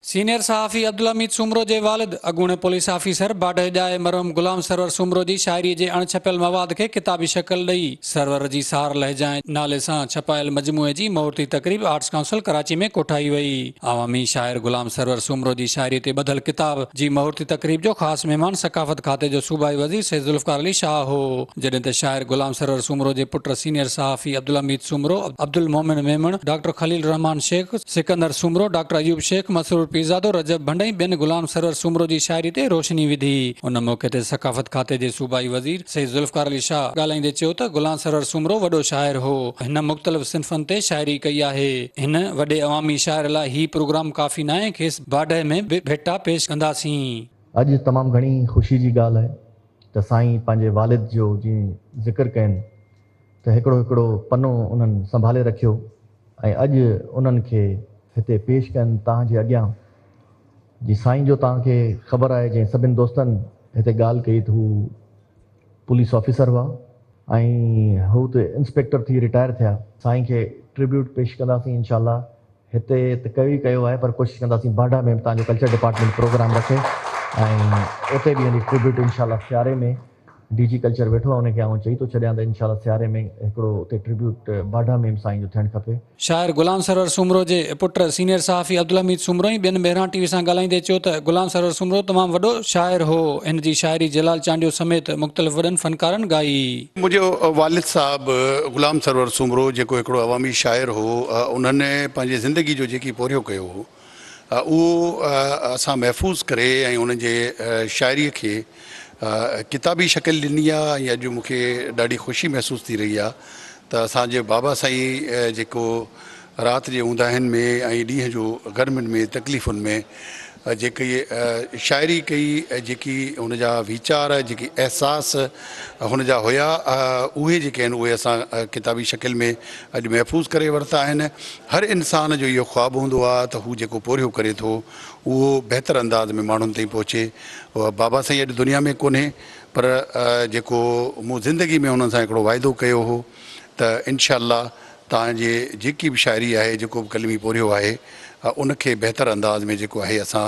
Senior सहाफ़ी अब्दुल हमीद सूमरो जे वालिद अॻूणे पुलिस ऑफिसर बाडे जाए मरहूम गुलाम सरवर सूमरो जी शाइरी जे अणछपियल मवाद खे किताबी शक्ल ॾेई सरवर जी सार लहजा नाले सां छपायल मजमूए जी मुहूर्ती तक़रीब आर्ट्स काउंसिल कराची में कोठाई वई। अवामी शाइर गुलाम सरवर सूमरो जी शाइरी ते ॿधल किताब जी मुहूर्ती तक़रीब जो ख़ासि महिमान सकाफ़त खाते जो सूबाई वज़ीर सैयद ज़ुल्फ़िकार अली शाह हो, जॾहिं त शाइर गुलाम सरवर सूमरो जे पुट सीनियर सहाफ़ी अब्दुल हमीद सूमरो, अब्दुल मोमिन मेमण, डॉक्टर खलील रहमान शेख, सिकंदर सूमरो, डॉक्टर अयूब शेख, मसरूर पीज़ादो, रजब भंडई बिन गुलाम सरवर सूमरो जी शाइरी ते रोशनी विधी। उन मौके ते सकाफ़त खाते जे सूबाई वज़ीर सैयद ज़ुल्फ़िकार अली शाह ॻाल्हाईंदे चयो त गुलाम सरवर सूमरो वॾो शाइर हो, हिन मुख़्तलिफ़ सिन्फ़नि ते शाइरी कई आहे। हिन वॾे अवामी शाइर लाइ ही प्रोग्राम काफ़ी न आहे, खेसि बाडे में भेटा पेश कंदासीं। अॼु तमामु घणी ख़ुशी जी ॻाल्हि आहे त साईं पंहिंजे वालिद जो जीअं ज़िक्र कयनि त हिकिड़ो पनो उन्हनि संभाले रखियो ऐं अॼु उन्हनि खे हिते पेश कनि तव्हांजे अॻियां। जी साईं जो तव्हांखे ख़बर आहे, जंहिं सभिनि दोस्तनि हिते ॻाल्हि कई त हू पुलिस ऑफिसर हुआ ऐं हू त इंस्पेक्टर थी रिटायर थिया। साईं खे ट्रिब्यूट पेश कंदासीं इंशाल्लाह। हिते त कयो आहे पर कोशिशि कंदासीं बाडा में तव्हांजो कल्चर डिपार्टमेंट प्रोग्राम रखे ऐं उते बि हली ट्रिब्यूट इंशाल्लाह सियारे में डीजी कल्चर वेठो आहे, उनखे आउं चई थो छॾियां त इंशाल्लाह सियारे में हिकिड़ो उते ट्रिब्यूट बाडा में साईं जो थियणु खपे। शाइर गुलाम सरवर सूमरो जे पुट सीनियर सहाफ़ी अब्दुल हमीद सूमरो ई ॿियनि बहिरां टीवी सां ॻाल्हाईंदे चयो त गुलाम सरवर सूमरो तमामु वॾो शाइर हो। इन जी शाइरी जलाल चांडियो समेत मुख़्तलिफ़ वॾनि फनकारनि ॻाई। मुंहिंजो वालिद साहब गुलाम सरवर सूमरो जेको हिकिड़ो अवामी शाइर हो, उन्हनि पंहिंजी ज़िंदगी जो जेकी पोरियो कयो हो उहो असां महफ़ूज़ करे ऐं उन्हनि जे शाइरीअ खे किताबी शकिल ॾिनी आहे। ऐं अॼु मूंखे ॾाढी ख़ुशी महसूस थी रही आहे त असांजे बाबा साईं जेको राति जे ऊंदाहिनि में ऐं ॾींहं जो गर्मियुनि में तकलीफ़ुनि में जेकी शाइरी कई, जेकी हुनजा वीचार, जेकी अहसास हुनजा हुया, उहे जेके आहिनि उहे असां किताबी शकिल में अॼु महफ़ूज़ करे वरिता आहिनि। हर इंसान जो इहो ख़्वाबु हूंदो आहे त हू जेको पोरियो करे थो उहो बहितर अंदाज़ में माण्हुनि ताईं पहुचे। बाबा साईं अॼु दुनिया में कोन्हे, पर जेको मूं ज़िंदगी में हुननि सां हिकिड़ो वाइदो कयो हो त इंशाअल्लाह तव्हांजे जेकी बि शाइरी आहे, जेको बि कलमी पोरियो आहे, उनखे बहितर अंदाज़ में जेको आहे असां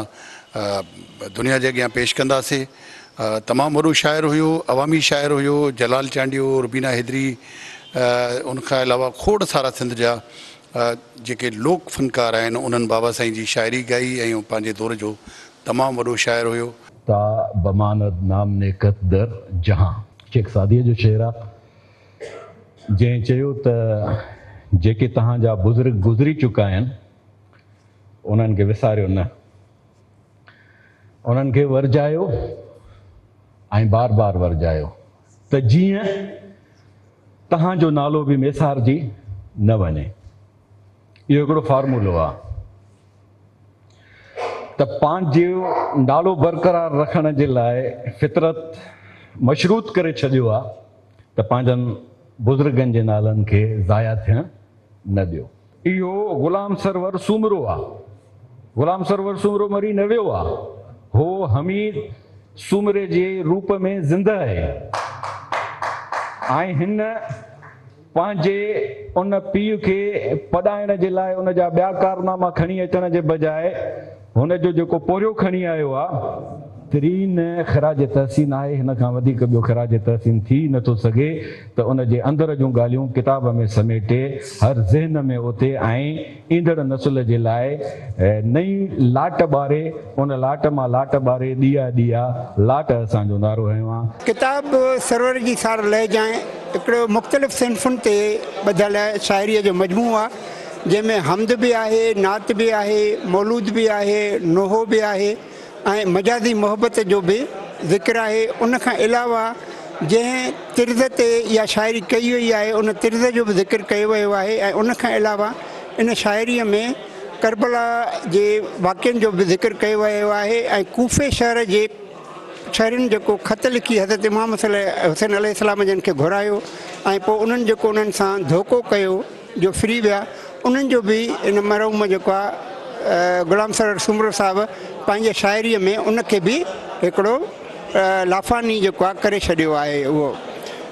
दुनिया जे अॻियां पेश कंदासीं। तमामु वॾो शाइर हुयो, अवामी शाइर हुयो, जलाल चांडियो, रुबीना हैदरी, उनखां अलावा खोड़ सारा सिंध जा जेके लोक फनकार आहिनि उन्हनि बाबा साईं जी शाइरी ॻाई ऐं पंहिंजे दौर जो तमामु वॾो शाइर हुयो। ता बमानत नाम ने कदर जहां शेख सादीअ जो शेर आहे, जंहिं चयो त जेके तव्हांजा बुज़ुर्ग गुज़री चुका आहिनि उन्हनि खे विसारियो न, उन्हनि खे वरजायो ऐं बार बार वरजायो त जीअं तव्हांजो नालो बि मेसारजी न वञे। इहो हिकिड़ो फॉर्मूलो आहे त पंहिंजो नालो बरक़रार रखण जे लाइ फितरत मशरूत करे छॾियो आहे त पंहिंजनि बुज़ुर्गनि जे नालनि खे ज़ाया थियणु न ॾियो। इहो गुलाम सरवर सूमरो आहे। गुलाम सरवर सूमरो मरी न वियो आहे, हो हमीद सूमरे जे रूप में ज़िंदा आहे ऐं हिन पंहिंजे उन पीउ खे पढ़ाइण जे लाइ उन जा ॿिया कारनामा खणी अचण जे बजाए हुन जो जेको पोरियो खणी आयो आहे तरीन ख़राज तहसीन आहे। हिन खां वधीक ॿियो ख़राज तहसीन थी नथो सघे त उन जे अंदर जूं ॻाल्हियूं किताब में समेटे हर ज़हन में उते ऐं ईंदड़ नसुल जे लाइ नई लाट ॿारे, उन लाट मां लाट ॿारे ॾीआ ॾीआ लाट असांजो नारो हयो आहे। किताब सरवर जी सार लहजाए हिकिड़ो मुख़्तलिफ़ सिन्फ़ुनि ते ॿधल शाइरीअ जो मजमू आहे, जंहिंमें हमद बि आहे, नात बि आहे, मौलूद बि आहे, नोहो बि आहे ऐं मजाज़ी मोहबत जो बि ज़िक्र आहे। उनखां अलावा जंहिं तिर्ज़ ते इहा शाइरी कई वई आहे उन तिर्ज़ जो बि ज़िक्र कयो वियो आहे ऐं उनखां अलावा इन शाइरीअ में करबला जे वाक़िअनि जो बि ज़िक्र कयो वियो आहे ऐं कूफे शहर जे शहरनि जेको ख़त लिखी हज़रत इमाम हुसैन अलैहिस्सलाम जन खे घुरायो ऐं पोइ उन्हनि जेको उन्हनि सां धोखो कयो जो फ्री विया, उन्हनि जो बि इन मरहूम जेको आहे गुलाम सरवर सूमरो साहिबु पंहिंजे शाइरीअ में उनखे बि हिकिड़ो लाफ़ानी जेको आहे करे छॾियो आहे। उहो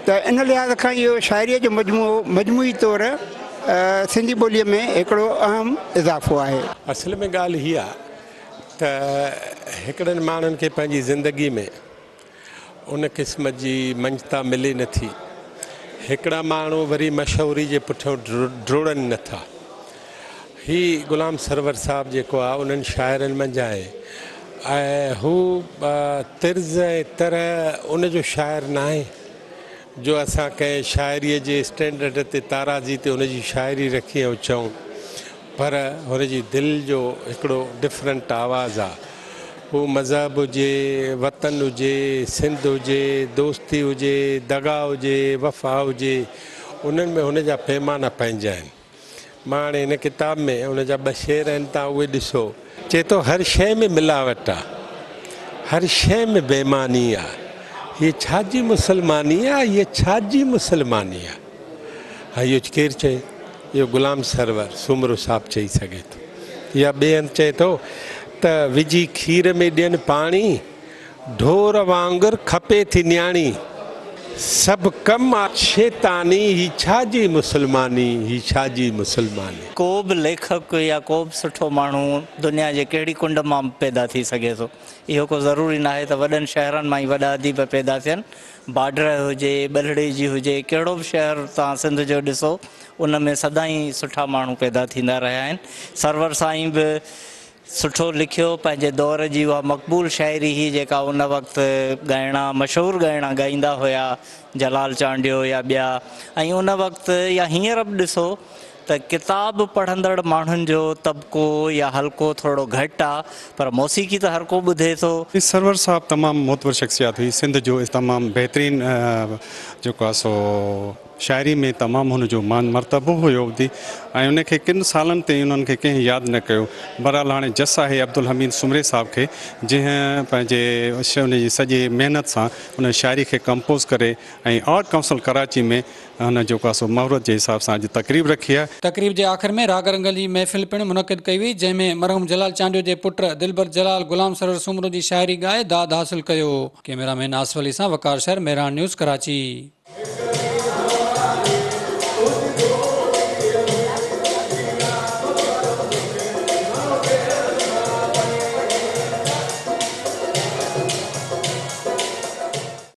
त इन लिहाज़ खां इहो शाइरीअ जो मजमूई तौरु सिंधी ॿोलीअ में हिकिड़ो अहम इज़ाफ़ो आहे। असल में ॻाल्हि हीअ आहे त हिकिड़नि माण्हुनि खे पंहिंजी ज़िंदगी में उन क़िस्म जी मंझता मिले नथी। हिकिड़ा माण्हू वरी मशहूरी जे पुठियां ड्रोड़नि नथा। ही गुलाम सरवर साहब जेको आहे उन्हनि शाइरनि मंझि आहे ऐं हू तिर्ज़ ऐं तरह उन जो शाइर न आहे जो असां कंहिं शाइरीअ जे स्टैंडर्ड ते ताराज़ी ते उनजी शाइरी रखी ऐं चऊं, पर हुनजी दिलि जो हिकिड़ो डिफरेंट आवाज़ु आहे। हू मज़हब हुजे, वतन हुजे, सिंध हुजे, दोस्ती हुजे, दगा हुजे, वफ़ा हुजे, उन्हनि में हुन जा पैमाना पंहिंजा आहिनि। मां हाणे हिन किताब में हुन जा 2 शेर आहिनि, तव्हां उहे ॾिसो। चए थो हर शइ में मिलावट आहे, हर शइ में बेईमानी आहे। हीअ छाजी मुसलमानी आहे, हीअ छाजी मुसलमानी आहे? हा, इहो केरु चए? इहो गुलाम सरवर सुमरो साहब चई सघे थो। या ॿिए हंधि चए थो त विझी खीर में ॾियनि पाणी, ढोर वांगुरु खपे थी न्याणी, सभु कम आहे शैतानी, ही छाजी मुसलमानी, ही छाजी मुसलमानी। को बि लेखक या को बि सुठो माण्हू दुनिया जे कहिड़ी कुंड मां पैदा थी सघे थो। इहो को ज़रूरी न आहे त वॾनि शहरनि मां ई वॾा अदीब पैदा थियनि। बाड्र हुजे, ॿलड़ी जी हुजे, कहिड़ो बि शहर तव्हां सिंध जो ॾिसो, उन में सदाईं सुठा माण्हू पैदा थींदा रहिया आहिनि। सरवर साईं बि सुठो लिखियो, पंहिंजे दौर जी उहा मक़बूल शाइरी हुई जेका उन वक़्तु ॻाइणा, मशहूरु ॻाइणा ॻाईंदा हुया, जलाल चांडियो या ॿिया। ऐं उन वक़्तु या हींअर बि ॾिसो त किताब पढ़ंदड़ माण्हुनि जो तबिको या हल्को थोरो घटि आहे, पर मौसीक़ी त हर को ॿुधे थो। सरवर साहब तमामु मोतबर शख्सियत हुई, सिंध जो तमामु बहितरीन जेको आहे सो शाइरी में तमामु हुनजो मान मर्तबो हुयो हूंदी ऐं उनखे किन सालनि ताईं उन्हनि खे कंहिं यादि न कयो। बहरहाल हाणे जस आहे अब्दुल हमीद सुमरे साहब खे, जंहिं पंहिंजे उनजी सॼी महिनत सां उन शाइरी खे कंपोज़ करे ऐं आर्ट काउंसिल कराची में हुन जेको आहे सो मुहूर्त जे हिसाब सां अॼु तकरीब रखी आहे। तकरीब जे आख़िर में राग रंगल जी महफ़िल पिणु मुनक़िद कई हुई, जंहिंमें मरहूम जलाल चांडियो जे पुट दिलबर जलाल गुलाम सरवर सुमरो जी शाइरी ॻाए दाद हासिल कयो। कैमरामैन आसिफ अली सां वकार शहर, मेहरान न्यूज़, कराची।